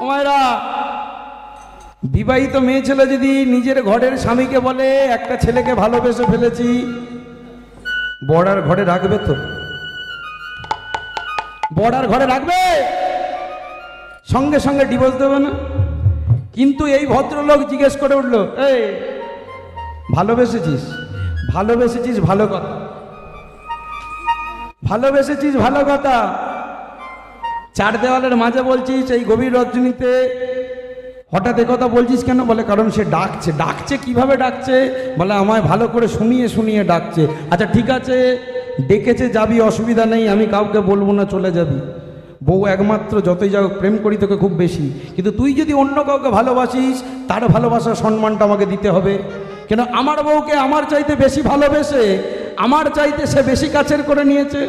ওমায়রা বিবাহিত মেয়ে ছেলে যদি নিজের ঘরের স্বামীকে বলে একটা ছেলেকে ভালোবেসে ফেলেছি, বড়ার ঘরে রাখবে তো? বড়ার ঘরে রাখবে? সঙ্গে সঙ্গে ডিভোর্স দেবে না? কিন্তু এই ভদ্রলোক জিজ্ঞেস করে উঠলো, এই ভালোবেসেছিস? ভালোবেসেছিস ভালো কথা, ভালোবেসেছিস ভালো কথা, চার দেওয়ালের মাঝে বলছিস, এই গভীর রজনীতে হঠাৎ কথা বলছিস কেন? বলে কারণ সে ডাকছে। ডাকছে কিভাবে ডাকছে? বলে আমায় ভালো করে শুনিয়ে শুনিয়ে ডাকছে। আচ্ছা ঠিক আছে, ডেকেছে, যাবি, অসুবিধা নেই, আমি কাউকে বলবো না, চলে যাবি। বউ একমাত্র, যতই যাও প্রেম করি তোকে খুব বেশি, কিন্তু তুই যদি অন্য কাউকে ভালোবাসিস তার ভালোবাসার সম্মানটা আমাকে দিতে হবে। কেন আমার বউকে আমার চাইতে বেশি ভালোবেসে আমার চাইতে সে বেশি কাছের করে নিয়েছে,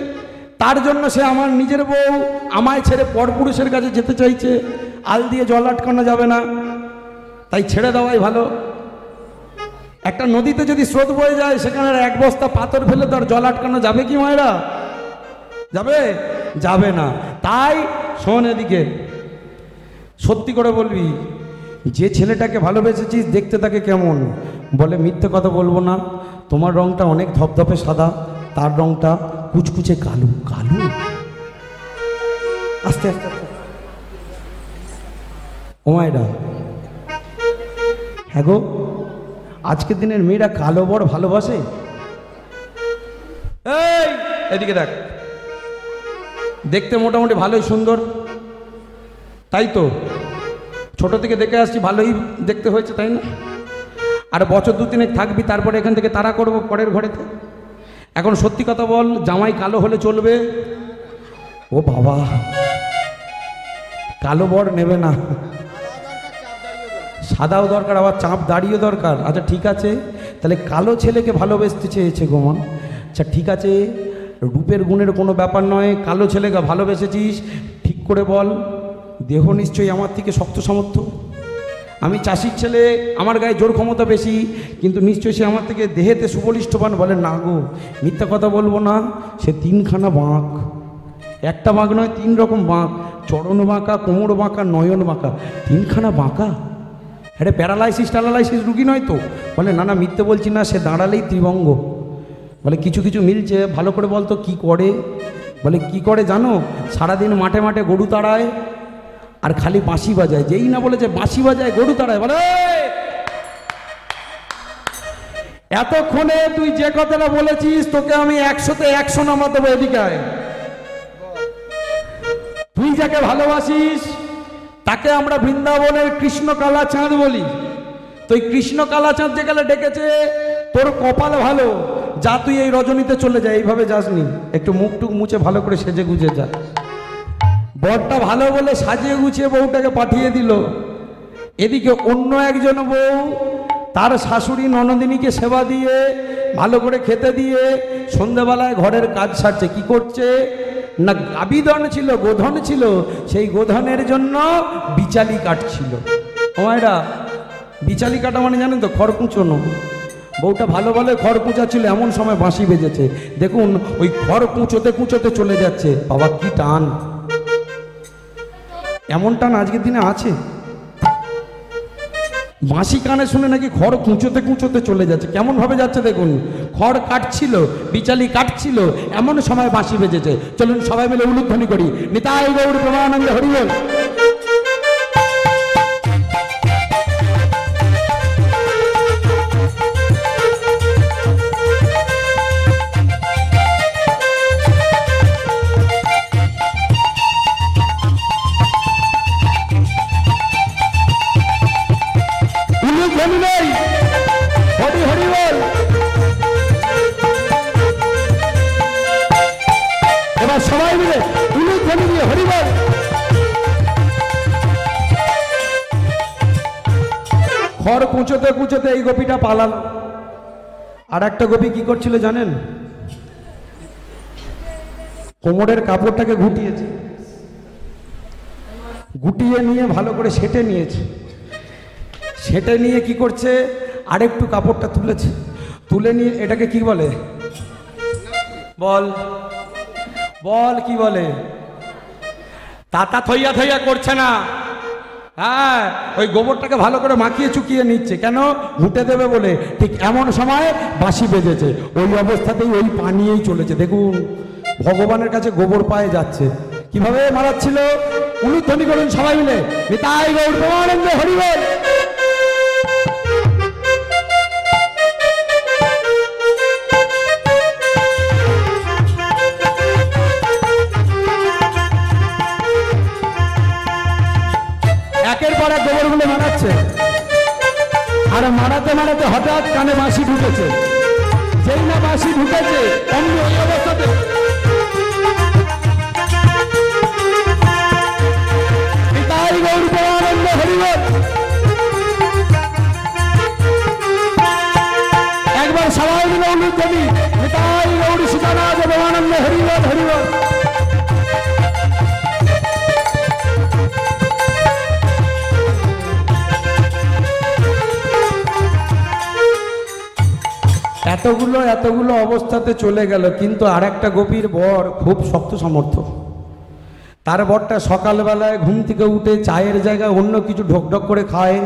তার জন্য সে আমার নিজের বউ আমায় ছেড়ে পরপুরুষের কাছে যেতে চাইছে। আল দিয়ে জল আটকানো যাবে না, তাই ছেড়ে দেওয়াই ভালো। একটা নদীতে যদি স্রোত বয়ে যায়, সেখানে এক বস্তা পাথর ফেলে তার জল আটকানো যাবে কি মায়েরা? যাবে? যাবে না। তাই শোন এদিকে, সত্যি করে বলবি, যে ছেলেটাকে ভালোবেসেছিস দেখতে তাকে কেমন? বলে মিথ্যে কথা বলবো না, তোমার রংটা অনেক ধপধপে সাদা, তার রংটা কুচকুচে কালো। কালো? আস্তে আস্তে ও মায়েরা, হ্যাঁ গো, আজকের দিনের মেয়েরা কালো বড় ভালোবাসে? এই এদিকে দেখ, দেখতে মোটামুটি ভালোই সুন্দর, তাই তো? ছোট থেকে দেখে আসছি, ভালোই দেখতে হয়েছে, তাই না? আর বছর দু তিনেক থাকবি, তারপরে এখান থেকে তাড়া করবো পরের ঘরেতে। এখন সত্যি কথা বল, জামাই কালো হলে চলবে? ও বাবা, কালো বর নেবে না, সাদাও দরকার, আবার চাপ দাঁড়িয়ে দরকার। আচ্ছা ঠিক আছে, তাহলে কালো ছেলেকে ভালোবেসতে চেয়েছে গোমান। আচ্ছা ঠিক আছে, রূপের গুণের কোনো ব্যাপার নয়, কালো ছেলেকে ভালোবেসেছিস, ঠিক করে বল, দেহ নিশ্চয়ই আমার থেকে শক্ত সামর্থ্য। আমি চাষির ছেলে, আমার গায়ে জোর ক্ষমতা বেশি, কিন্তু নিশ্চয়ই সে আমার থেকে দেহেতে সুবলিষ্ঠবান। বলে না গো, মিথ্যা কথা বলবো না, সে তিনখানা বাঁক, একটা বাঁক নয়, তিন রকম বাঁক, চরণ বাঁকা, কোমর বাঁকা, নয়ন বাঁকা, তিনখানা বাঁকা। আরে প্যারালাইসিস ট্যারালাইসিস রুগী নয় তো? বলে না না, মিথ্যে বলছি না, সে দাঁড়ালেই ত্রিভঙ্গ। বলে কিছু কিছু মিলছে, ভালো করে বলতো কি করে? বলে কি করে জানো? সারাদিন মাঠে মাঠে গরু তাড়ায় আর খালি বাঁশি বাজায়। যেই না বলেছে বাঁশি বাজায়, গরু তাড়ায়। বলে এতক্ষণে তুই যে কথাটা বলেছিস, তোকে আমি 100-তে 100 নাম্বার দেবো। এদিকে আয়। তুই যাকে ভালোবাসিস তাকে আমরা বৃন্দাবনের কৃষ্ণ কালা চাঁদ বলি। তো এই কৃষ্ণ কালা চাঁদ যে গেলে ডেকেছে, তোর কপাল ভালো, যা তুই এই রজনীতে চলে যায়। এইভাবে যাসনি, একটু মুখটুক মুছে ভালো করে সেজে গুজে যা। বরটা ভালো বলে সাজিয়ে গুছিয়ে বউটাকে পাঠিয়ে দিল। এদিকে অন্য একজন বউ তার শাশুড়ি ননদিনীকে সেবা দিয়ে, ভালো করে খেতে দিয়ে, সন্ধ্যাবেলায় ঘরের কাজ সারছে। কি করছে না, গাবিধন ছিল, গোধন ছিল, সেই গোধনের জন্য বিচালি কাটছিল। ওমায়রা, বিচালি কাটা মানে জানেন তো? খড়কুঁচোনো। বউটা ভালো ভালো খড় কুঁচাচ্ছিল, এমন সময় বাঁশি বেজেছে। দেখুন, ওই খড় কুঁচোতে কুঁচোতে চলে যাচ্ছে। বাবা কি টান! এমন টান আজকের দিনে আছে? বাঁশি কানে শুনে নাকি খড় কুঁচোতে কুঁচোতে চলে যাচ্ছে। কেমন ভাবে যাচ্ছে দেখুন, খড় কাটছিল, বিচালি কাটছিল, এমন সময় বাঁশি বেজেছে। চলুন সবাই মিলে উলুধ্বনি করি, নিতাই গৌর প্রেমানন্দে হরি বল। খড় কুঁচোতে কুঁচোতে এই গোপীটা পালালো। আর একটা গোপী কি করছিল জানেন? কোমরের কাপড়টাকে গুটিয়েছে, গুটিয়ে নিয়ে ভালো করে সেটে নিয়েছে। সেটে নিয়ে কি করছে, আরেকটু কাপড়টা তুলেছে, তুলে নিয়ে এটাকে কি বলে? বল বল কি বলে? তাতা থইয়া থইয়া করছে না, হ্যাঁ, ওই গোবরটাকে ভালো করে মাখিয়ে চুকিয়ে নিচ্ছে, কেন? ঘুঁটে দেবে বলে। ঠিক এমন সময় বাঁশি বেজেছে, ওই অবস্থাতেই ওই পানিয়েই চলেছে। দেখুন, ভগবানের কাছে গোবর পায়ে যাচ্ছে। কিভাবে মারাচ্ছিল? উলুধ্বনি করুন সবাই মিলে, নিতাই গৌর প্রেমানন্দে হরি বল। একের পর এক গোবরগুলো মারাচ্ছে, আর মারাতে মারাতে হঠাৎ কানে বাঁশি ঢুকেছে। যেই না বাঁশি ঢুকেছে, অমনি ওই অবস্থাতে নিতাই গৌর প্রেমানন্দে হরি বল। একবার সবাই মিলে উলুধ্বনি, নিতাই গৌর সীতানাথ প্রেমানন্দে হরি বল, হরি বল। এতগুলো অবস্থাতে চলে গেল, কিন্তু আর একটা গোপীর বর খুব শক্ত সামর্থ্য। তার বরটা সকালবেলায় ঘুম থেকে উঠে চায়ের জায়গায় অন্য কিছু ঢকঢক করে খায়,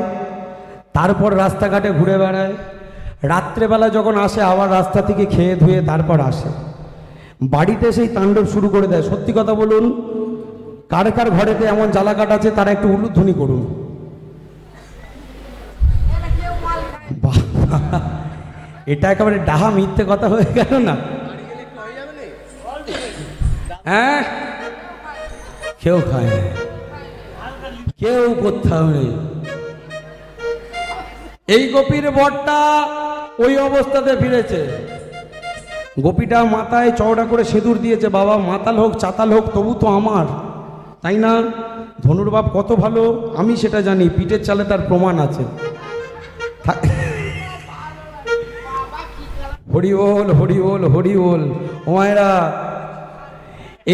তারপর রাস্তাঘাটে ঘুরে বেড়ায়। রাত্রেবেলা যখন আসে আবার রাস্তা থেকে খেয়ে ধুয়ে তারপর আসে, বাড়িতে সেই তাণ্ডব শুরু করে দেয়। সত্যি কথা বলুন, কার কার ঘরেতে এমন জ্বালাকাট আছে তারা একটু উলুধ্বনি করুন। এটা একেবারে ডাহা মিথ্যে কথা হয়ে গেল না? হ্যাঁ, কেউ খায় না, কেউ কোথাও নেই। এই গোপীর বরটা ওই অবস্থাতে ফিরেছে। গোপীটা মাথায় চওড়া করে সিঁদুর দিয়েছে। বাবা মাতাল হোক চাতাল হোক তবু তো আমার, তাই না? ধনুর বাপ কত ভালো আমি সেটা জানি, পিঠের চালে তার প্রমাণ আছে। হরি বল, হরি বল, হরি বল। ও মায়েরা,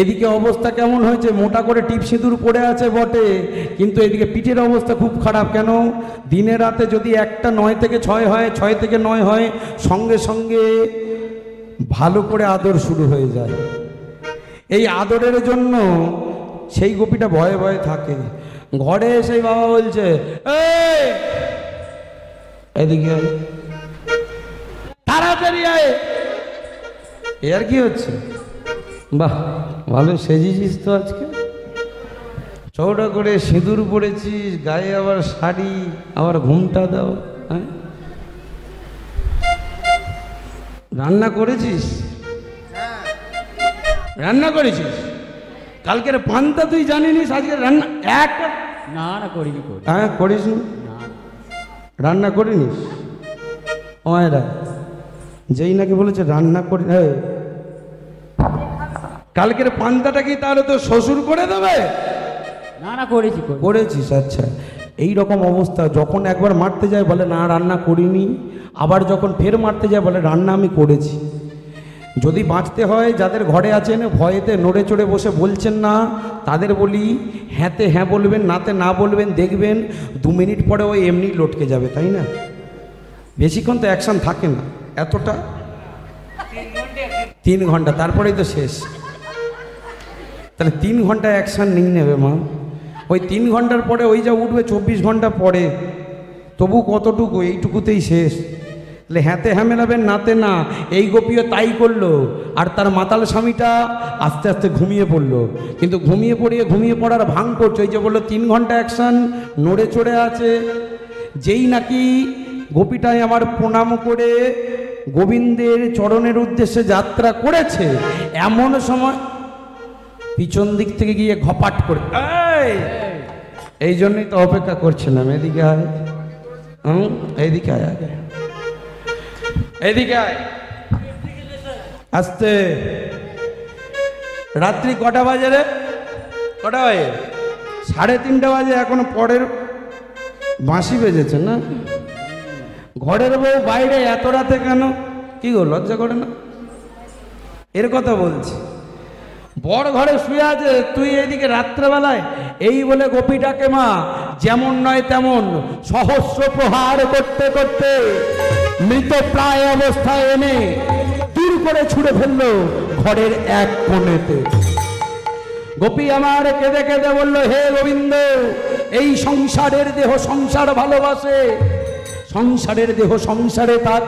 এদিকে অবস্থা কেমন হয়েছে? মোটা করে টিপ সিঁদুর পড়ে আছে বটে, কিন্তু এদিকে পিঠের অবস্থা খুব খারাপ। কেন? দিনে রাতে যদি একটা 9 থেকে 6 হয়, 6 থেকে 9 হয়, সঙ্গে সঙ্গে ভালো করে আদর শুরু হয়ে যায়। এই আদরের জন্য সেই গোপীটা ভয়ে ভয়ে থাকে। ঘরে সেই বাবা বলছে, এই এদিকে তাড়াতাড়ি আয়। এর কি হচ্ছে? বাহ, ভালো সেজেছিস তো আজকে, চওড়া করে সিঁদুর পরেছিস, গায়ে আবার শাড়ি, আবার ঘুমটা দাও। হ্যাঁ, রান্না করেছিস? রান্না করেছিস? কালকের পান্তা তুই জানিনিস, আজকে রান্না এক না না করিনি। হ্যাঁ, করিস না? রান্না করিনিস? ওরা যেই নাকি বলেছে রান্না করি, কালকের পান্তাটা কি তাহলে তো শ্বশুর করে দেবে? না না করেছি। করেছিস? আচ্ছা। এই রকম অবস্থা, যখন একবার মারতে যায় বলে না রান্না করিনি, আবার যখন ফের মারতে যায় বলে রান্না আমি করেছি। যদি বাঁচতে হয়, যাদের ঘরে আছেন ভয়েতে নড়ে চড়ে বসে বলছেন না, তাদের বলি হ্যাঁতে হ্যাঁ বলবেন, নাতে না বলবেন, দেখবেন 2 মিনিট পরে ওই এমনি লটকে যাবে, তাই না? বেশিক্ষণ তো অ্যাকশন থাকে না, এতটা 3 ঘন্টা, তারপরেই তো শেষ। তাহলে 3 ঘন্টা অ্যাকশন নিয়ে নেবে মা। ওই 3 ঘন্টার পরে ওই যা উঠবে 24 ঘন্টা পরে, তবু কতটুকু? এইটুকুতেই শেষ। তাহলে হ্যাঁতে হ্যাঁ মেলাবেন, নাতে না। এই গোপীও তাই করলো, আর তার মাতাল স্বামীটা আস্তে আস্তে ঘুমিয়ে পড়লো। কিন্তু ঘুমিয়ে পড়ার ভাঙ করছে। ওই যে বললো 3 ঘন্টা অ্যাকশন, নড়ে চড়ে আছে। যেই নাকি গোপীটাই আমার প্রণাম করে গোবিন্দের চরণের উদ্দেশ্যে যাত্রা করেছে, এমন সময় পিছন দিক থেকে গিয়ে ঘপাট করে, এই জন্যই তো অপেক্ষা করছিলাম, এদিকে আয়, এইদিকে আয়, আগে এদিকে আয়, আসতে। রাত্রি কটা বাজে রে? কটা বাজে? 3:30 বাজে, এখনো পরের বাঁশি বেজেছে না? ঘরের বউ বাইরে এত রাতে কেন? কি গো, লজ্জা করে না? এর কথা বলছি। বর ঘরে শুয়ে আছে, তুই এইদিকে রাত্রেবেলায়। এই বলে গোপীটাকে মা যেমন নয় তেমন সহস্র প্রহার করতে করতে মৃত প্রায় অবস্থায় এনে দূর করে ছুঁড়ে ফেললো ঘরের এক কোণেতে। গোপী আমার কেঁদে কেঁদে বলল, হে গোবিন্দ, এই সংসারের দেহ সংসার ভালোবাসে, সংসারের দেহ সংসারে থাক।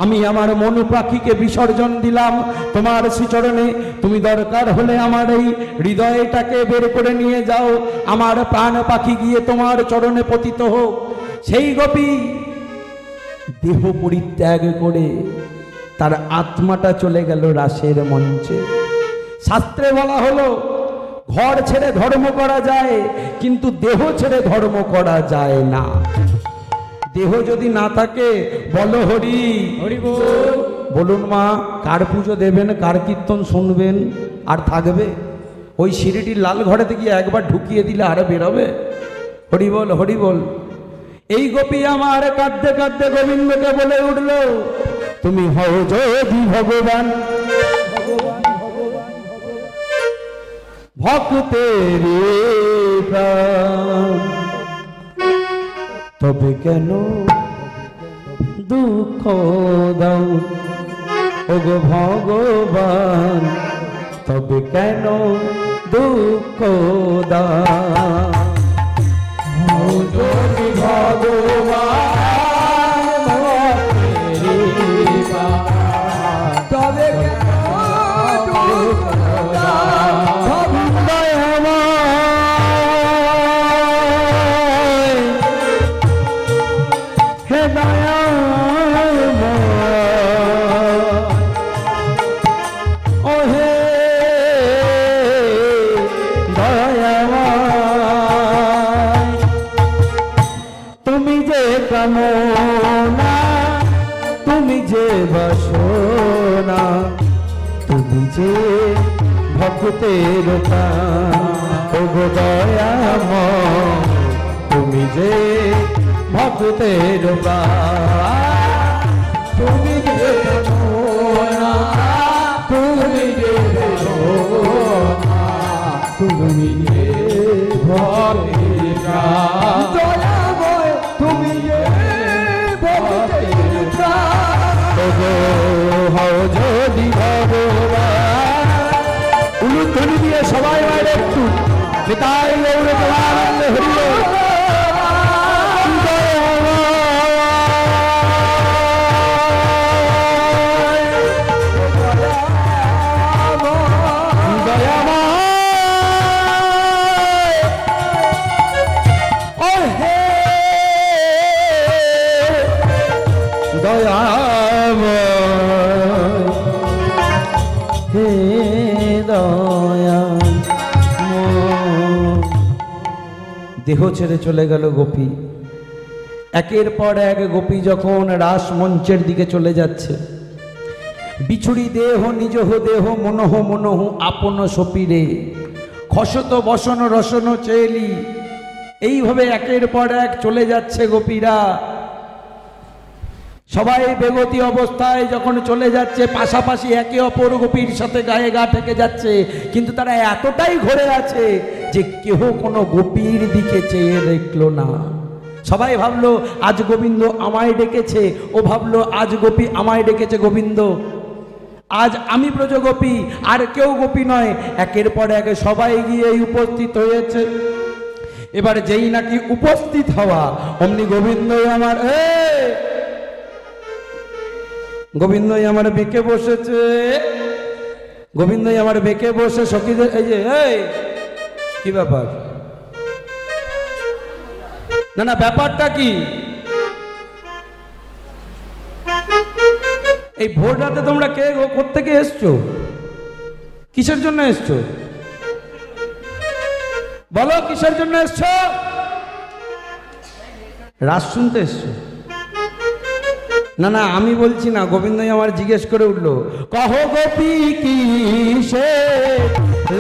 আমি আমার মন পাখিকে বিসর্জন দিলাম তোমার শ্রীচরণে। তুমি দরকার হলে আমার এই হৃদয়টাকে বের করে নিয়ে যাও, আমার প্রাণ পাখি গিয়ে তোমার চরণে পতিত হোক। সেই গোপী দেহ পরিত্যাগ করে তার আত্মাটা চলে গেল রাসের মঞ্চে। শাস্ত্রে বলা হলো ঘর ছেড়ে ধর্ম করা যায়, কিন্তু দেহ ছেড়ে ধর্ম করা যায় না। দেহ যদি না থাকে বলো হরি হরি বল। বলুন মা, কার পুজো দেবেন, কার কীর্তন শুনবেন আর থাকবে? ওই সিঁড়িটির লাল ঘরেতে গিয়ে একবার ঢুকিয়ে দিলে আরে বেরোবে? হরি বল হরি বল। এই গোপী আমার কাঁদতে কাঁদতে গোবিন্দকে বলে উঠল, তুমি হও যদি ভগবান, ভক্তের প্রাণ, তবে কেন দুঃখ দাও ওগো ভগবান, তবে কেন দুঃখ দাও? যদি ভগবান তবে কেন দুঃখ দাও? হে দয়াময়, ও হে দয়াময়, তুমি যে কামনা, তুমি যে বাসনা, তুমি যে ভক্তের প্রাণ, ও গো দয়াময়, তুমি যে ভক্তের প্রাণ, তুমি যে কামনা, তুমি যে বাসনা, তুমি যে ভক্তের প্রাণ, দয়াময় তুমি যে ভক্তের প্রাণ, ও গো হও যদি ভগবান। উলুধ্বনি দিয়ে সবাই বাইরে একটু নিতাই গৌর প্রেমানন্দে হরি বল। দেহ ছেড়ে চলে গেল গোপী। একের পর এক গোপী যখন রাস মঞ্চের দিকে চলে যাচ্ছে, বিছুড়ি দেহ নিজহ দেহ মনহ মনহ আপন সপিরে খসত বসন রসন চেলি, এইভাবে একের পর এক চলে যাচ্ছে গোপীরা। সবাই বেগতি অবস্থায় যখন চলে যাচ্ছে, পাশাপাশি একে অপর গোপীর সাথে গায়ে গা ঠেকে যাচ্ছে, কিন্তু তারা এতটাই ঘুরে আছে যে কেহ কোনো গোপীর দিকে চেয়ে দেখলো না। সবাই ভাবলো আজ গোবিন্দ আমায় ডেকেছে, ও ভাবলো আজ গোপী আমায় ডেকেছে গোবিন্দ, আজ আমি ব্রজগোপী আর কেউ গোপী নয়। একের পর এক সবাই গিয়ে উপস্থিত হয়েছে। এবার যেই নাকি উপস্থিত হওয়া, অমনি গোবিন্দই আমার গোবিন্দই আমার বেঁকে বসেছে, গোবিন্দই আমার বেঁকে বসে সখীদের এই যে কি ব্যাপার? না না, ব্যাপারটা কি? এই ভোর রাতে তোমরা কে কোত্থেকে এসছো? কিসের জন্য এসছো? বলো কিসের জন্য এসছো? রাস শুনতে এসছো? না না, আমি বলছি না, গোবিন্দই আমার জিজ্ঞেস করে উঠলো, কহ গোপী কিসে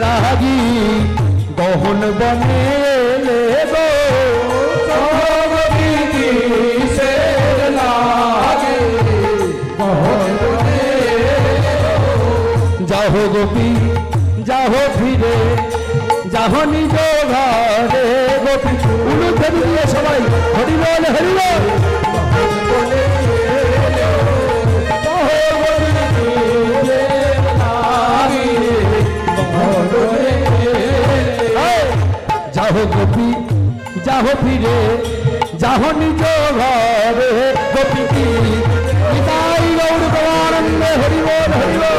লাগি গহন বনে গো, কহ গোপী কিসে লাগি গহন বনে, যাহ গোপী যাহ ফিরে যাহ নিজ ঘরে। গোপী উলুধ্বনি দিয়ে সবাই হরি বল হরি বল। যাহ গোপী যাহ ফিরে যাহ নিজ ঘরে গোপী কি নিতাই গৌর প্রেমানন্দে হরি বল হরি বল।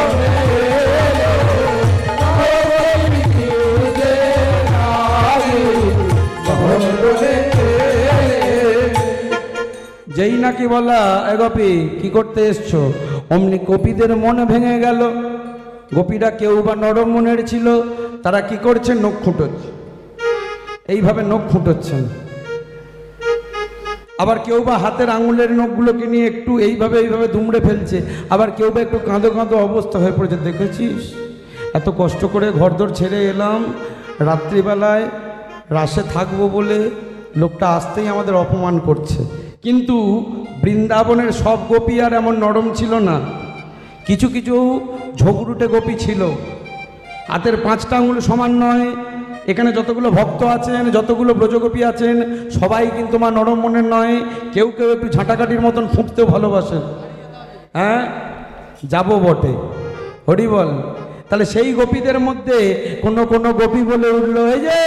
যেই নাকি বলা এ গোপী কি করতে এসছো, অমনি গোপীদের মন ভেঙে গেল। গোপীরা কেউ বা নরম মনের ছিল, তারা কি করছে, নখ খুঁটোচ্ছে, এইভাবে নখ খুঁটোচ্ছেন। আবার কেউ বা হাতের আঙুলের নখগুলোকে নিয়ে একটু এইভাবে এইভাবে দুমড়ে ফেলছে, আবার কেউ বা একটু কাঁদো কাঁদো অবস্থা হয়ে পড়েছে। দেখেছিস এত কষ্ট করে ঘরদোর ছেড়ে এলাম, রাত্রিবেলায় রাসে থাকবো বলে লোকটা আসতেই আমাদের অপমান করছে। কিন্তু বৃন্দাবনের সব গোপী আর এমন নরম ছিল না, কিছু কিছু ঝগড়ুটে গোপী ছিল। হাতের 5টা আঙুল সমান নয়। এখানে যতগুলো ভক্ত আছেন, যতগুলো ব্রজগোপী আছেন, সবাই কিন্তু মা নরম মনের নয়। কেউ কেউ একটু ঝাঁটাকাঠির মতন ফুঁকতেও ভালোবাসে। হ্যাঁ, যাবো বটে, হরি বল। তাহলে সেই গোপীদের মধ্যে কোনো কোনো গোপী বলে উঠলো, এই যে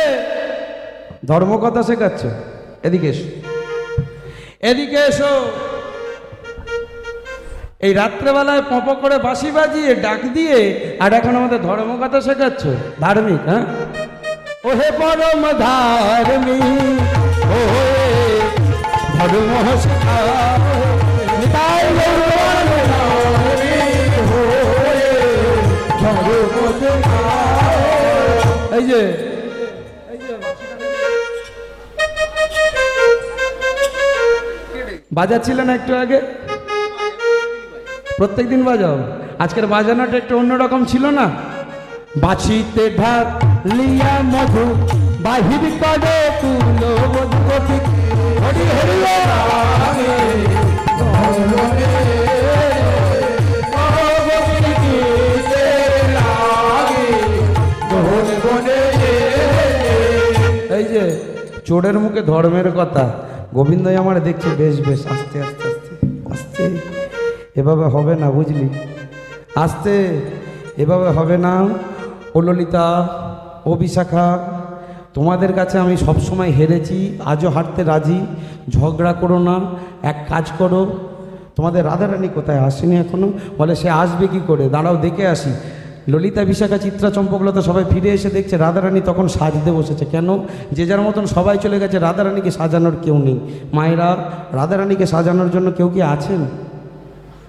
ধর্মকথা শেখাচ্ছ, এদিকে এসো, এদিকে এসো। এই রাত্রেবেলায় পপ করে বাঁশি বাজিয়ে ডাক দিয়ে আর এখন আমাদের ধর্মকথা শেখাচ্ছ, ধার্মিক? হ্যাঁ, ওহে পরম ধার্মিক, ওহে ধর্ম শেখা, নিতাই গৌর ধার্মিক, ওহে ধর্ম শেখা। এই যে বাজাচ্ছিলেন একটু আগে, প্রত্যেকদিন বাজাও, আজকের বাজানোটা একটু অন্যরকম ছিল না? বাঁচিতে ঢাক লিয়া মধু বাহির করে তুলো মধুপতি, হরি হরি এই যে চোরের মুখে ধর্মের কথা, গোবিন্দই আমার দেখছে, বেশ বেশ, আস্তে আস্তে আস্তে আস্তে, এভাবে হবে না বুঝলি, আস্তে, এভাবে হবে না। ও ললিতা, ও বিশাখা, তোমাদের কাছে আমি সবসময় হেরেছি, আজও হারতে রাজি, ঝগড়া করো না। এক কাজ করো, তোমাদের রাধারানী কোথায় আসেনি এখনো? বলে সে আসবে কি করে, দাঁড়াও দেখে আসি। ললিতা, বিশাখা, চিত্রা, চম্পকলতা সবাই ফিরে এসে দেখছে রাধারানী তখন সাজতে বসেছে। কেন? যে যার মতন সবাই চলে গেছে, রাধারানীকে সাজানোর কেউ নেই। মায়েরা, রাধারানীকে সাজানোর জন্য কেউ কি আছেন?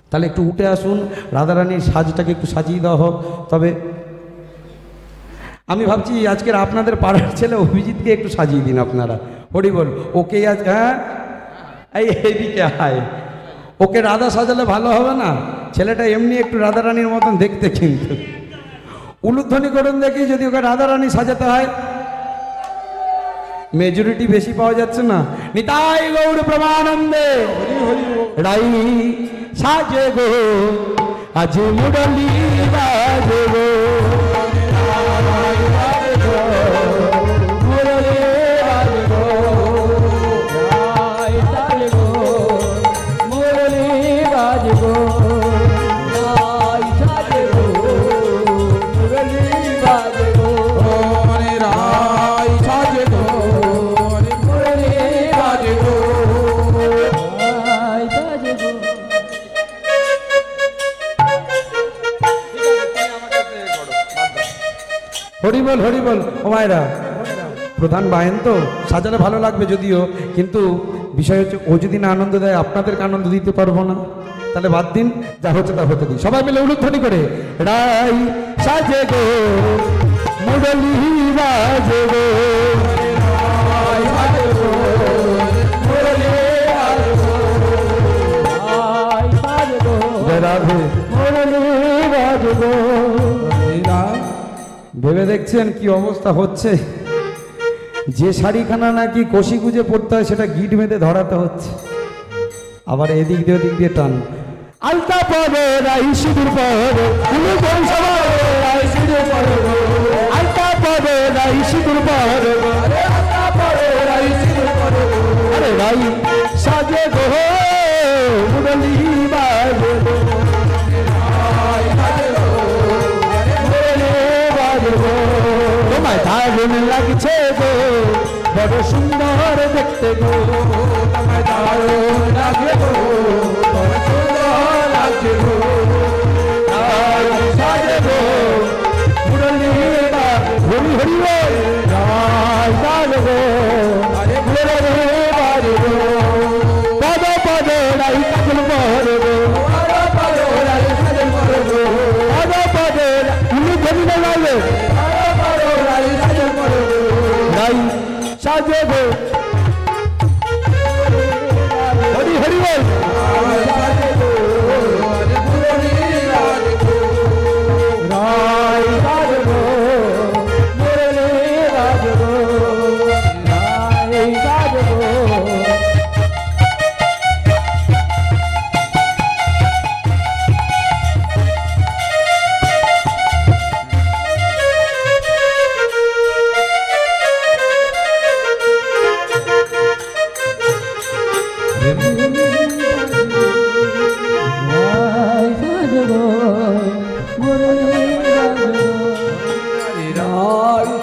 তাহলে একটু উঠে আসুন, রাধারানীর সাজটাকে একটু সাজিয়ে দেওয়া হোক। তবে আমি ভাবছি আজকের আপনাদের পাড়ার ছেলে অভিজিৎকে একটু সাজিয়ে দিন আপনারা, হরি বল। ওকে আজ, হ্যাঁ এইদিকে আয়, ওকে রাধা সাজালে ভালো হবে না? ছেলেটা এমনি একটু রাধারানীর মতন দেখতে, কিন্তু উলুধ্বনি করুন দেখি যদি ওকে রাধারানী সাজাতে হয়। মেজরিটি বেশি পাওয়া যাচ্ছে না। নিতাই গৌর প্রেমানন্দে রাই সাজে গো, আজ মুরলি বাজে গো, হরি বল হরি বল। ও মায়েরা, প্রধান বাহেন তো সাজালে ভালো লাগবে যদিও, কিন্তু বিষয় হচ্ছে ও যদি না আনন্দ দেয় আপনাদেরকে আনন্দ দিতে পারবো না। তাহলে বাদ দিন, যা হচ্ছে তা হতে দিই। সবাই মিলে উলুধ্বনি করে রাই সাজে গো, মুরলি বাজে গো, রাধে মুরলি বাজে গো। ভেবে দেখছেন কি অবস্থা হচ্ছে? যে শাড়িখানা নাকি কষি গুজে পড়তে হয় সেটা গিট বেঁধে ধরাতে হচ্ছে, আবার এদিক দিয়ে ওদিক দিয়ে টান। আলতা পরে রাই সিঁদুর পরে, আলতা পরে রাই সিঁদুর পরে, আরে রাই সাজে গো মুরলি বাজে গো, তোমায় দারুণ লাগছে গো, বড় সুন্দর সুন্দর দেখতে গো তোমায় দারুণ লাগে গো বড় সুন্দর লাগছে গো রাই সাজে গো মুরলীরা হরি হরি বল রাই সাজে গো আরে মুরলীরা গো পদ পদ রাই কাজল পদ গো পদ পদ রাই কাজল পদ গো পদ পদ উনি জমিনে লাইবে পদ পদ রাই কাজল পদ গো রাই সাজে গো হরি হরি বল রাই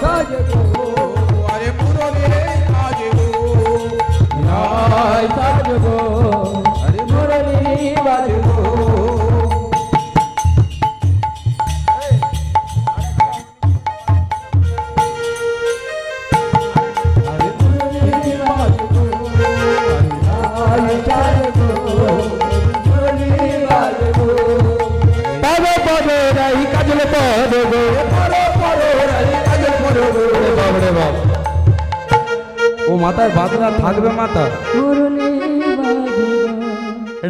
সাজে গো আরে মুরলীরা গো রাই সাজে গো মুরলীরা গো রাই সাজে গো ও মাথায় বাদরা থাকবে মাথা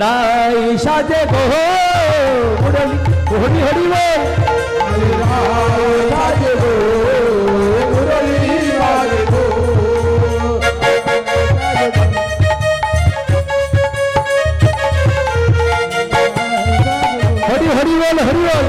রাই সাজে গো মুরলী হরি হরি বল রাই সাজে গো মুরলী বাজে গো হরি হরি বল হরি বল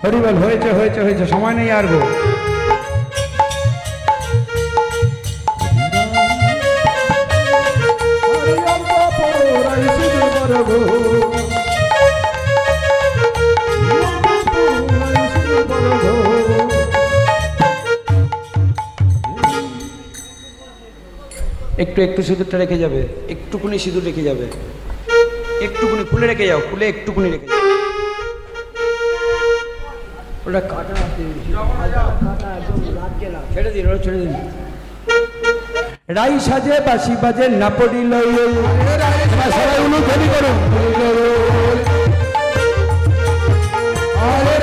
হরিবল হয়েছে হয়েছে হয়েছে সময় নেই আর গো একটু একটু সিঁদুরটা রেখে যাবে, একটুকুনি সিঁদুর রেখে যাবে, একটুকুনি খুলে রেখে যাও, খুলে একটুকুনি রেখে যাও। ওটা কাটা আছে, ছেড়ে দিন, ওটা ছেড়ে দিন। রাই সাজে বাসি বাজে না পড়িল, সবাই উলুধ্বনি করুন।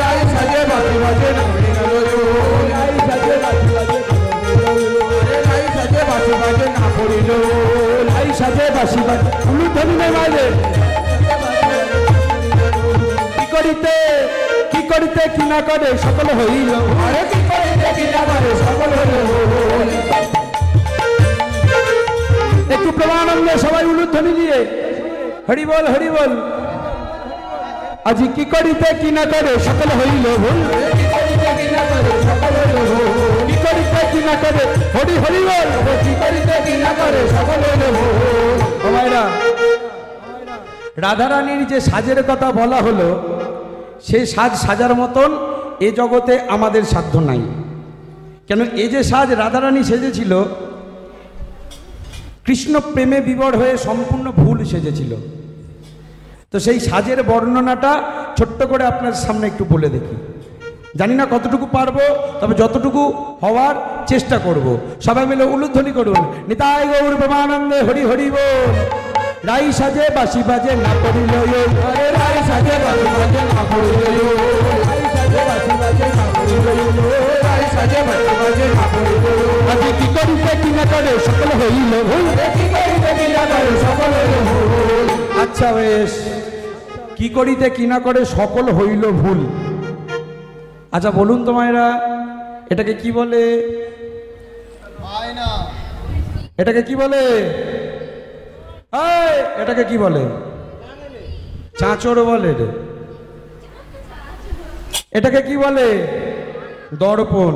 রাই সাজে বাসি বাজে না পড়িল, রাই সাজে বাসি বাজে, রাই সাজে বাসি বাজে না পড়িল, রাই সাজে বাসি বাজে উলুধ্বনি নেই বাজে। কি করিতে কি না করে সকল হইল, আরে কি করিতে কি না করে সকল হইল। একটু প্রেমানন্দে সবাই উলুধ্বনি দিয়ে হরি বল হরি বল। আজি কি করিতে কি না করে সকল হইল ভুল, কি করিতে কি না করে সকল হইল ভুল, কি করিতে কি না করে হরি হরি বল, কি করিতে কি না করে সকল হইল ভুল। ও ভাইরা, রাধারানীর যে সাজের কথা বলা হলো, সেই সাজ সাজার মতন এ জগতে আমাদের সাধ্য নাই। কেন এই যে সাজ রাধারানী সেজেছিল, কৃষ্ণ প্রেমে বিবর হয়ে সম্পূর্ণ ভুল সেজেছিল। তো সেই সাজের বর্ণনাটা ছোট্ট করে আপনার সামনে একটু বলে দেখি। জানি না কতটুকু পারবো, তবে যতটুকু হওয়ার চেষ্টা করব। সবাই মিলে উলুধ্বনি করুন। নিতাই গৌর প্রেমানন্দে হরি হরি বল। রাই সাজে বাসি বাজে না পড়িল, আরে রাই সাজে বাসি বাজে না পড়িল, রাই সাজে বাসি বাজে না পড়িল, রাই সাজে বাসি বাজে না পড়িল। আজি কি করিতে কি না করে সকল হইল ভুল, কি করিতে কি না করে সকল হইল ভুল। আচ্ছা বেশ, কি করিতে কি না করে সকল হইল ভুল। আচ্ছা বলুন তো মায়েরা, এটাকে কি বলে? এটাকে কি বলে? এটাকে কি বলে? চাঁচড় বলে রে। এটাকে কি বলে? দর্পণ।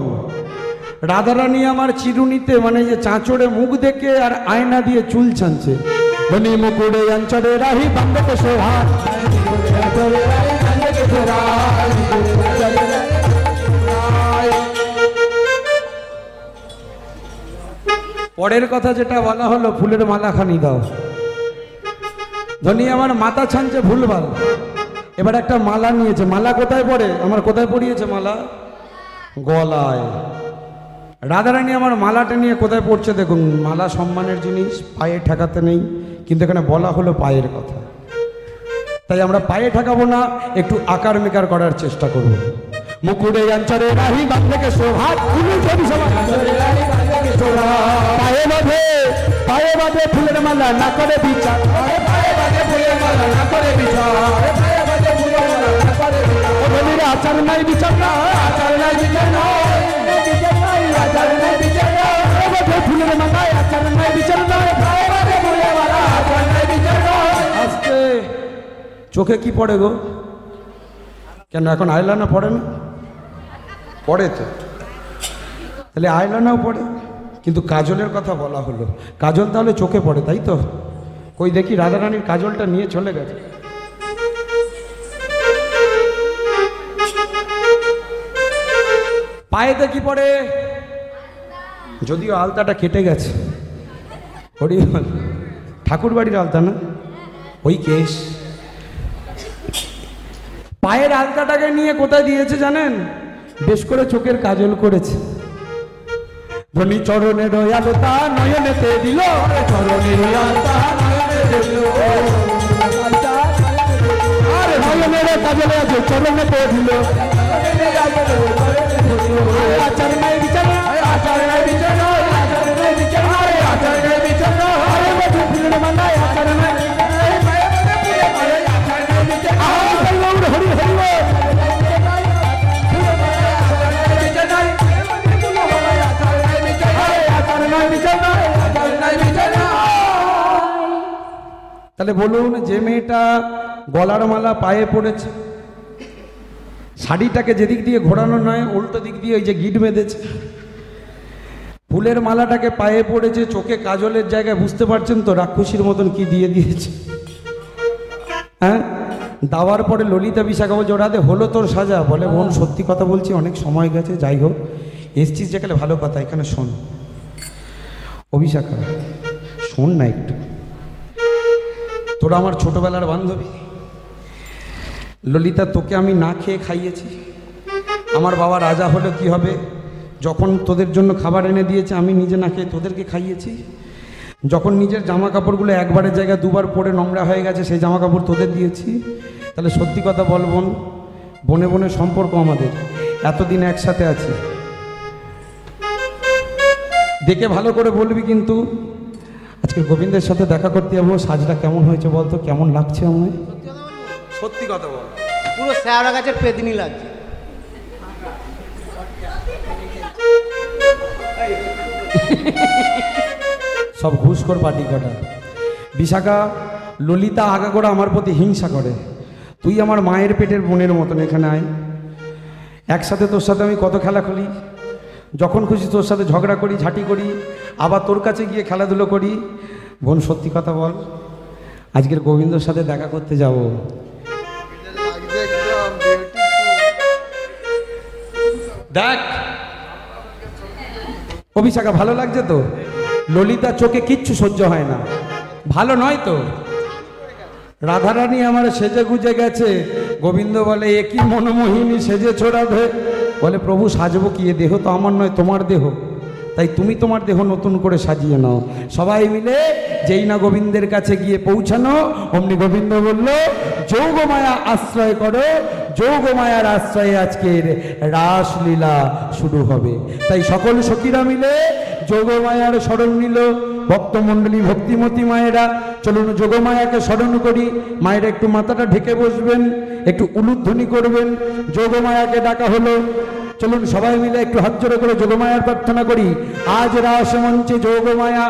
রাধারানী আমার চিরুনিতে মানে যে চাঁচড়ে মুখ দেখে আর আয়না দিয়ে চুল ছানছে। ধনী মুকুড়ে অঞ্চলে রাহি বান্ধবে সোহার, পরের কথা যেটা বলা হলো, ফুলের মালা খানি দাও। ধনী আমার মাথা ছানছে ভুলভাল, এবার একটা মালা নিয়েছে। মালা কোথায় পড়ে? আমার কোথায় পড়িয়েছে মালা? গলায়। রাধারানী আমার মালাটা নিয়ে কোথায় পড়ছে দেখুন। মালা সম্মানের জিনিস, পায়ে ঠেকাতে নেই, কিন্তু এখানে বলা হলো পায়ের কথা। তাই আমরা পায়ে ঠেকাবো না, একটু আকার মেকার করার চেষ্টা করব। মুকুড়ে অঞ্চলে রাহি বান্ধবে সোহাগ, পায়ে বাঁধে, পায়ে বাঁধে ফুলের মালা না করে বিচার, পায়ে বাঁধে ফুলের মালা না করে বিচার, পায়ে বাঁধে ফুলের মালা না করে বিচার। আচার নাই বিচার না, আচার নাই বিচার না, আচার নাই বিচার না, ফুলের মালা আচার নাই বিচার না, পায়ে বাঁধে ফুলের মালা আচার নাই বিচার না। আস্তে। চোখে কি পড়ে গো? কেন এখন আইলানা পড়ে না? পড়ে তো, তাহলে আইলানাও পড়ে, কিন্তু কাজলের কথা বলা হলো। কাজল তাহলে চোখে পড়ে, তাই তো? কই দেখি রাধারানীর কাজলটা নিয়ে চলে গেছে। পায়েতে কি পড়ে? যদিও আলতাটা কেটে গেছে। হরি ঠাকুর বাড়ির আলতা না, ওই কেশ। পায়ের আলতাটাকে নিয়ে কোথায় দিয়েছে জানেন? বেশ করে চোখের কাজল করেছে। ধনী চরণের আলতা নয়নেতে দিল, চরণের আলতা নয়নেতে দিল, আরে নয়নের কাজলে আছে চরণেতে দিল। আচার নাই বিচার না, আচার নাই বিচার না, আচার নাই বিচার না, আচার নাই বিচার না, আরে বাজে ফুলের মালায় আচার নাই বিচার না, পায়ে বাঁধে ফুলের মালায় আচার নাই বিচার না। হরি হরি বল। তাহলে বলুন, যে মেয়েটা গলার মালা পায়ে পড়েছে, শাড়িটাকে যেদিক দিয়ে ঘোরানো নয় উল্টো দিক দিয়ে ওই যে গিট বেঁধেছে, ফুলের মালাটাকে পায়ে পড়েছে, চোখে কাজলের জায়গায়, বুঝতে পারছেন তো রাক্ষসীর মতন কি দিয়ে দিয়েছে? হ্যাঁ, দাওয়ার পরে ললিতা বিশাখা বলছে ওরা হলো তোর সাজা। বলে বোন সত্যি কথা বলছি, অনেক সময় গেছে, যাই হোক এসছিস যেখানে ভালো কথা, এখানে শোন। অভিশাখা শোন না একটু, তোরা আমার ছোটবেলার বান্ধবী ললিতা, তোকে আমি না খেয়ে খাইয়েছি। আমার বাবা রাজা হলে কি হবে, যখন তোদের জন্য খাবার এনে দিয়েছে আমি নিজে না খেয়ে তোদেরকে খাইয়েছি। যখন নিজের জামা কাপড়গুলো একবারের জায়গায় দুবার পরে নোংরা হয়ে গেছে সেই জামা কাপড় তোদের দিয়েছি। তাহলে সত্যি কথা বল বোন, বনে বনে সম্পর্ক আমাদের, এতদিন একসাথে আছি। দেখে ভালো করে বলবি কিন্তু। আজকে গোবিন্দের সাথে দেখা করতে যাবো, সাজটা কেমন হয়েছে বলতো, কেমন লাগছে আমায়? সত্যি কথা বল। পুরো শ্যাওড়া গাছের পেদিনি লাগছে। সব ঘুষখোর পার্টি কটা। বিশাখা, ললিতা আগাগোড়া আমার প্রতি হিংসা করে। তুই আমার মায়ের পেটের বোনের মতন, এখানে আয়। একসাথে তোর সাথে আমি কত খেলা খেলি, যখন খুশি তোর সাথে ঝগড়া করি, ঝাঁটি করি, আবার তোর কাছে গিয়ে খেলাধুলো করি। বোন সত্যি কথা বল, আজকের গোবিন্দর সাথে দেখা করতে যাব। দেখ অভিষাকা, ভালো লাগছে তো? ললিতা চোখে কিচ্ছু সহ্য হয় না, ভালো নয় তো? রাধারানী আমার সেজে গুজে গেছে, গোবিন্দ বলে এ কি মনোমোহিনী সেজে ছোড়াবে। বলে প্রভু সাজবো কি, এ দেহ তো আমার নয়, তোমার দেহ, তাই তুমি তোমার দেহ নতুন করে সাজিয়ে নাও। সবাই মিলে যেই না গোবিন্দের কাছে গিয়ে পৌঁছানো, অমনি গোবিন্দ বলল যোগমায়া আশ্রয় করো, যোগমায়ার আশ্রয়ে আজকের রাসলীলা শুরু হবে। তাই সকল সখীরা মিলে যোগমায়ার স্মরণ নিল। ভক্তমণ্ডলী, ভক্তিমতী মায়েরা, চলুন যোগমায়াকে স্মরণ করি। মায়েরা একটু মাথাটা ঢেকে বসবেন, একটু উলুধ্বনি করবেন। যোগমায়াকে ডাকা হলো, চলুন সবাই মিলে একটু হাত জোড়ো করে যোগমায়ার প্রার্থনা করি। আজ রাস মঞ্চে যোগমায়া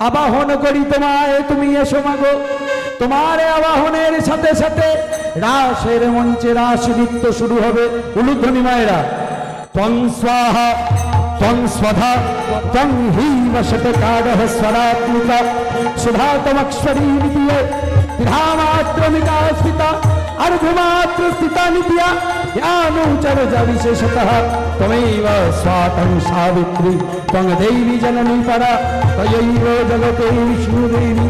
আবাহন করি তোমায়, তুমি এসো মাগো। তোমার আবাহনের সাথে সাথে রাসের মঞ্চে রাস নৃত্য শুরু হবে। উলুধ্বনি মায়েরা, ত্বং স্বাহা ত্বং স্বধা ত্বং হিম শতকারঃ স্বরাত্মিকা সুধা তমক্ষরী বিদ্যে ধামাত্রমিকা স্মিতা अर्धमात्र स्थिता नित्या ज्ञानोचरज विशेषतः त्वमेव स्वातं सावित्री त्वं देवी जननी परा तयैव जगते विष्णुदेवी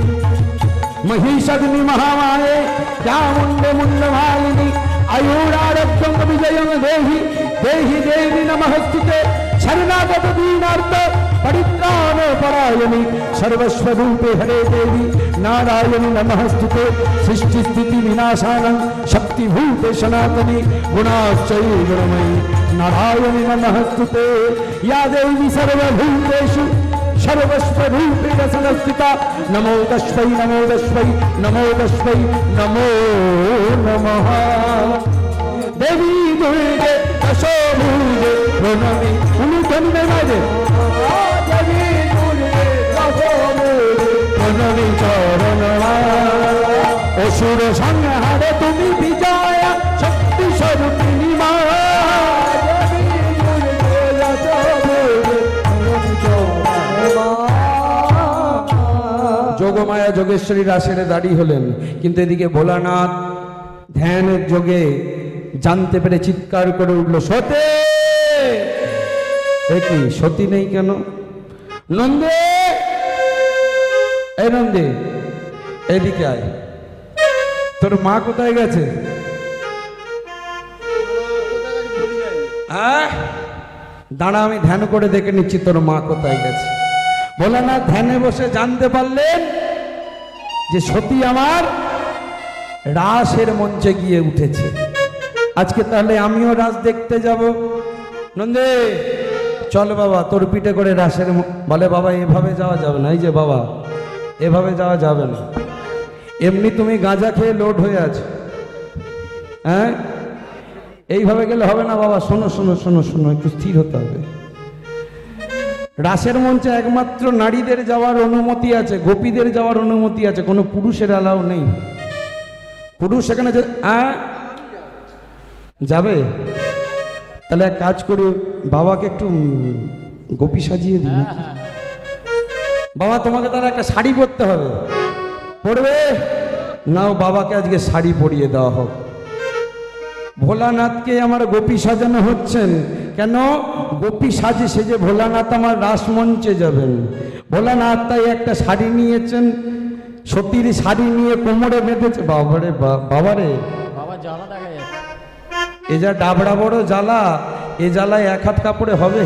महिषग्नि महामाये चामुण्डे मुण्डमालिनी आयुरारोग्यं विजयं देहि देहि देवी नमस्ते शरणागत दीनार्थ परित्राण परायणी सर्वस्वरूपे हरे देवी नारायणी नमस्ते सृष्टि स्थिति विनाशानं शक्तिभूते सनातनी गुणाश्चये गुणमयी नारायणी नमस्ते या देवी सर्वभूतेषु सर्वस्वरूपेण संस्थिता नमो तस्मै नमो तस्मै नमो तस्मै नमो नमः देवी दुर्गे दशो भुजे प्रणमि उलुध्वनि माजे देवी दुर्गे दशो भुजे प्रणमि चरण असुर संहारे तुमि विजया शक्ति स्वरूपिणी मा देवी दुर्गे दशो भुजे प्रणमि चरण। যোগমায়া যোগেশ্বরী রাসেরে দাঁড়ি হলেন, কিন্তু এদিকে ভোলানাথ ধ্যানের যোগে জানতে পেরে চিৎকার করে উঠল সতে। কি সতী নেই কেন? নন্দে, এই নন্দে এদিকে আয়, তোর মা কোথায় গেছে? দাঁড়া, আমি ধ্যান করে দেখে নিচ্ছি তোর মা কোথায় গেছে। ভোলানাথ ধ্যানে বসে জানতে পারলেন যে সতী আমার রাসের মঞ্চে গিয়ে উঠেছে। আজকে তাহলে আমিও রাস দেখতে যাব। নন্দে চল বাবা, তোর পিঠে করে রাসের। বলে বাবা এভাবে যাওয়া যাবে না। এই যে বাবা, এভাবে যাওয়া যাবে না, এমনি তুমি গাঁজা খেয়ে লোড হয়ে আছো। হ্যাঁ, এইভাবে গেলে হবে না বাবা। শোনো শোনো শোনো শোনো, একটু স্থির হতে হবে। রাসের মঞ্চে একমাত্র নারীদের যাওয়ার অনুমতি আছে, গোপীদের যাওয়ার অনুমতি আছে, কোনো পুরুষের অ্যালাউ নেই। পুরুষ সেখানে যাবে? তাহলে এক কাজ করি, বাবাকে একটু গোপী সাজিয়ে দিই। বাবা তোমাকে তাহলে একটা শাড়ি পরতে হবে, পরবে? নাও বাবাকে আজকে শাড়ি পরিয়ে দেওয়া হোক। ভোলানাথকে আমার গোপী সাজানো হচ্ছেন, কেন? গোপী সাজে সেজে ভোলানাথ আমার রাসমঞ্চে যাবেন। ভোলানাথ তাই একটা শাড়ি নিয়েছেন, সতীর শাড়ি নিয়ে কোমরে বেঁধেছে। বাবারে বাবারে, বাবা জ্বালা দেখা যাচ্ছে। এ যা ডাবড়া বড় জ্বালা, এ জ্বালায় 1 হাত কাপড়ে হবে?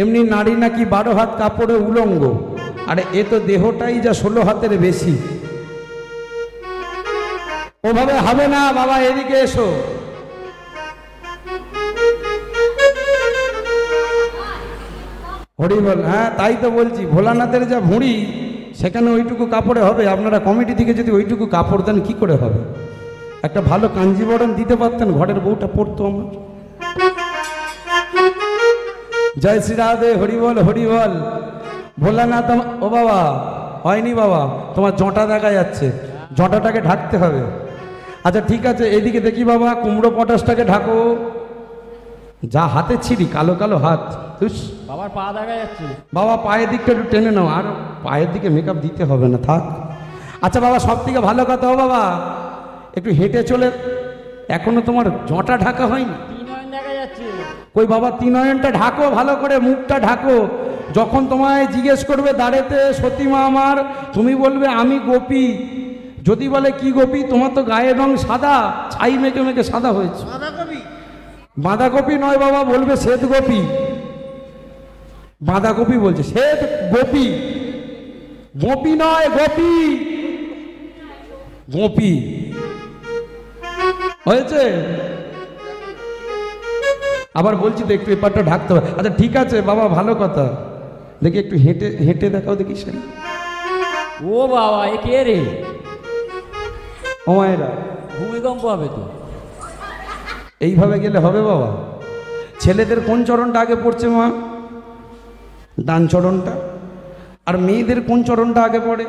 এমনি নারী নাকি 12 হাত কাপড়ে উলঙ্গ, আরে এ তো দেহটাই যা 16 হাতের বেশি। ওভাবে হবে না বাবা, এদিকে এসো। হরি বল। হ্যাঁ তাই তো বলছি, ভোলানাথের যা ভুঁড়ি সেখানে ওইটুকু কাপড়ে হবে? আপনারা কমিটি থেকে যদি ওইটুকু কাপড় দেন কি করে হবে? একটা ভালো কাঞ্জিবরণ দিতে পারতেন, ঘরের বউটা পড়তো আমার। জয় শ্রী রাধে, হরি বল হরি বল। ভোলানাথ ও বাবা, হয়নি বাবা, তোমার জঁটা দেখা যাচ্ছে, জঁটাটাকে ঢাকতে হবে। আচ্ছা ঠিক আছে, এদিকে দেখি বাবা, কুমড়ো পটাশটাকে ঢাকো। যা হাতে ছিড়ি, কালো কালো হাত। বাবার পা দেখা যাচ্ছে। বাবা পায়ের দিকটা একটু টেনে নাও, আর পায়ের দিকে মেকআপ দিতে হবে না, থাক। আচ্ছা বাবা, সব থেকে ভালো কথা, ও বাবা একটু হেঁটে চলে, এখনো তোমার জঁটা ঢাকা হয়নি। 3 নয়ন দেখা যাচ্ছে। কই বাবা, 3 নয়নটা ঢাকো ভালো করে, মুখটা ঢাকো। যখন তোমায় জিজ্ঞেস করবে দাঁড়েতে সতীমা আমার, তুমি বলবে আমি গোপী। যদি বলে কি গোপী, তোমার তো গায়ের রং সাদা, ছাই মেখে মেখে সাদা হয়েছে। বাঁধাকপি নয় বাবা, বলবে শ্বেত গোপী। বাঁধাকপি বলছে, শ্বেত গোপী, গোপী নয় গোপী, গোপী হয়েছে। আবার বলছি তো একটু এপারটা ঢাকতে হবে। আচ্ছা ঠিক আছে বাবা, ভালো কথা, দেখি একটু হেঁটে হেঁটে দেখাও দেখি। সে ও বাবা, এ কে রে? ও মায়েরা, ভূমিকম্প হবে তো। এইভাবে গেলে হবে বাবা? ছেলেদের কোন চরণটা আগে পড়ছে মা? ডান চরণটা। আর মেয়েদের কোন চরণটা আগে পড়ে?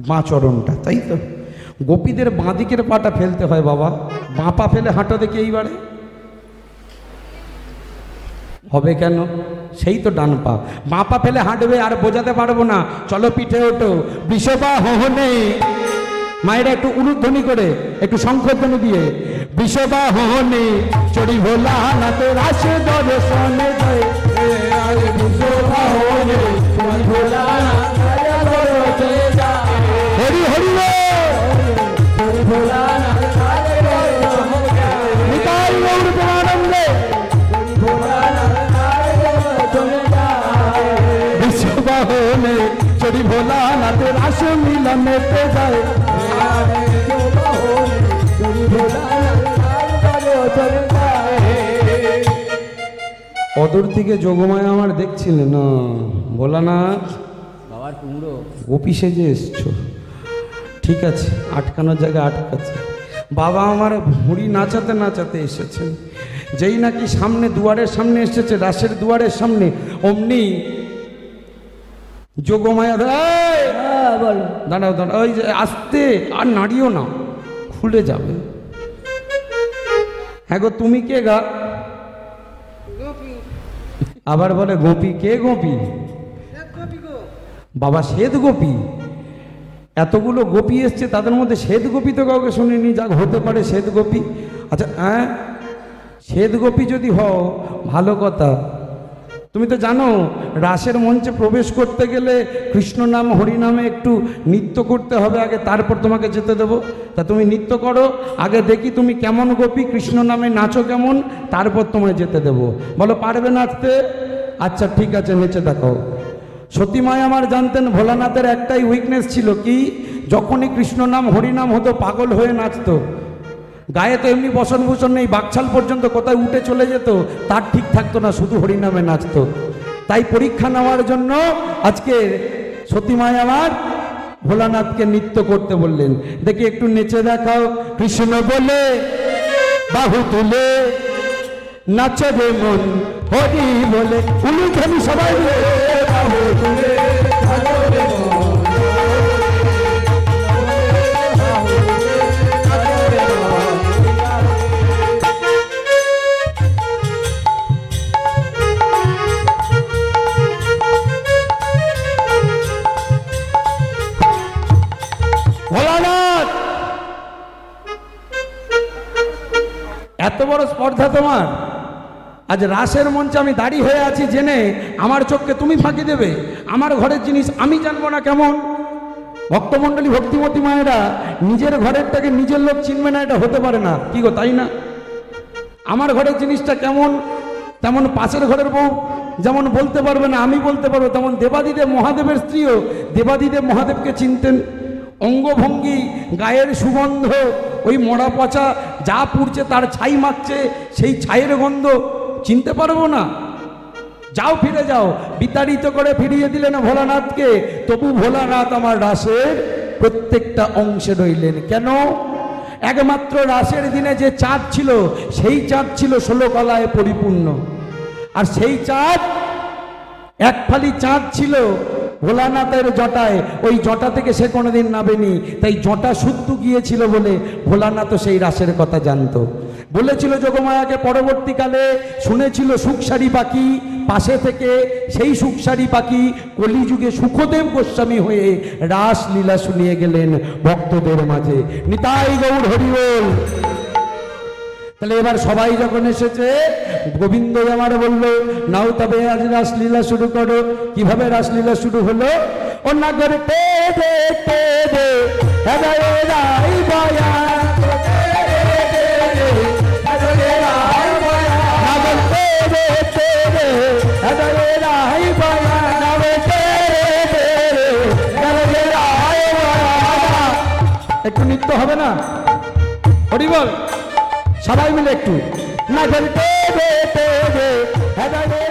বাঁ চরণটা, তাই তো। গোপীদের বাঁ দিকের পাটা ফেলতে হয় বাবা, বাঁ পা ফেলে হাঁটা দেখি এইবারে। হবে কেন? সেই তো ডান পা। বাঁ পা ফেলে হাঁটবে, আর বোঝাতে পারবো না। চলো পিঠে ওঠো, বিষবা হোহনে। মায়েরা একটু উলুধ্বনি করে, একটু শঙ্খধ্বনি দিয়ে, বিষবা হোহনে চড়ি ভোলা নাতে রাস দর্শনে যায়। বিষবা হোহনে চড়ি ভোলা হরি হরি চড়ি ভোলা নিতাই গৌর প্রেমানন্দে। বিষবা হোহনে চড়ি ভোলা নাতে রাস মিলনেতে যায়। অদূর থেকে যোগমায়া আমার দেখছিলেন না, ভোলানাথ বাবার কুমড়ো। গোপী সেজে এসছো, ঠিক আছে, আটকানোর জায়গায় আটকাচ্ছে। বাবা আমার ভুঁড়ি নাচাতে নাচাতে এসেছেন। যেই নাকি সামনে দুয়ারের সামনে এসেছে, রাসের দুয়ারের সামনে, অমনি যোগমায়া বলো। দাঁড়াও দাঁড়াও, ওই যে আসতে আর নাড়িও না, খুলে যাবে। হ্যাঁ গো, তুমি কে গা? আবার বলে গোপী, কে গোপী? বাবা শ্বেত গোপী। এতগুলো গোপী এসছে, তাদের মধ্যে শ্বেত গোপী তো কাউকে শুনিনি। যাক, হতে পারে শ্বেত গোপী। আচ্ছা হ্যাঁ, শ্বেত গোপী যদি হও ভালো কথা। তুমি তো জানো রাসের মঞ্চে প্রবেশ করতে গেলে কৃষ্ণ নাম হরিনামে একটু নৃত্য করতে হবে আগে, তারপর তোমাকে যেতে দেবো। তা তুমি নৃত্য করো আগে, দেখি তুমি কেমন গোপী, কৃষ্ণ নামে নাচো কেমন, তারপর তোমায় যেতে দেবো। বলো পারবে নাচতে? আচ্ছা ঠিক আছে, নেচে দেখাও। সতীমায় আমার জানতেন ভোলানাথের একটাই উইকনেস ছিল, কি যখনই কৃষ্ণ নাম হরিনাম হতো পাগল হয়ে নাচতো। গায়ে তো এমনি বসন ভূষণ নেই, বাকছাল পর্যন্ত কোথায় উঠে চলে যেত, তার ঠিক থাকতো না, শুধু হরিনামে নাচতো। তাই পরীক্ষা নেওয়ার জন্য আজকে সতীমায় আমার ভোলানাথকে নৃত্য করতে বললেন। দেখি একটু নেচে দেখাও। কৃষ্ণ বলে বাহু তুলে নাচবে মন, হরি বলে উলুধ্বনি সবাই মিলে, বাহু তুলে নাচবে মন। ভোলানাথ, এত বড় স্পর্ধা তোমার? আজ রাসের মঞ্চে আমি দাঁড়িয়ে হয়ে আছি জেনে আমার চোখকে তুমি ফাঁকি দেবে? আমার ঘরের জিনিস আমি জানবো না কেমন? ভক্তমণ্ডলী, ভক্তিমতী মায়েরা, নিজের ঘরেরটাকে নিজের লোক চিনবে না, এটা হতে পারে না। কি গো, তাই না? আমার ঘরের জিনিসটা কেমন, তেমন পাশের ঘরের বউ যেমন বলতে পারবে না, আমি বলতে পারবো, তেমন দেবাদিদেব মহাদেবের স্ত্রীও দেবাদিদেব মহাদেবকে চিনতেন। অঙ্গভঙ্গি, গায়ের সুগন্ধ, ওই মরা পচা যা পুড়ছে তার ছাই মাখছে, সেই ছাইয়ের গন্ধ চিনতে পারবো না? যাও, ফিরে যাও। বিতাড়িত করে ফিরিয়ে দিলেন ভোলানাথকে, তবু ভোলানাথ আমার রাসের প্রত্যেকটা অংশে রইলেন। কেন? একমাত্র রাসের দিনে যে চাঁদ ছিল, সেই চাঁদ ছিল 16 কলায় পরিপূর্ণ। আর সেই চাঁদ, এক ফালি চাঁদ ছিল ভোলানাথের জটায়, ওই জটা থেকে সে কোনোদিন নাবেনি। তাই জটা শুদ্ধ গিয়েছিল বলে ভোলানাথও সেই রাসের কথা জানতো। বলেছিল যোগমায়াকে পরবর্তীকালে, শুনেছিল সুখসারী পাখি পাশে থেকে, সেই সুখসারী পাখি কলিযুগে সুখদেব গোস্বামী হয়ে রাস লীলা শুনিয়ে গেলেন ভক্তদের মাঝে। নিতাই গৌর হরিবোল। তাহলে এবার সবাই যখন এসেছে, গোবিন্দ আমার বললো, নাও তবে আজ রাসলীলা শুরু করো। কিভাবে রাসলীলা শুরু হলো? ও নাগর টেডে টেডে হেদায়ে রাই বয়া, নাগর টেডে টেডে হেদায়ে রাই বয়া, নাগর টেডে টেডে হেদায়ে রাই বয়া। একটু নৃত্য হবে না? হরি বল, সবাই মিলে একটু। নাগর টেডে টেডে হেদায়ে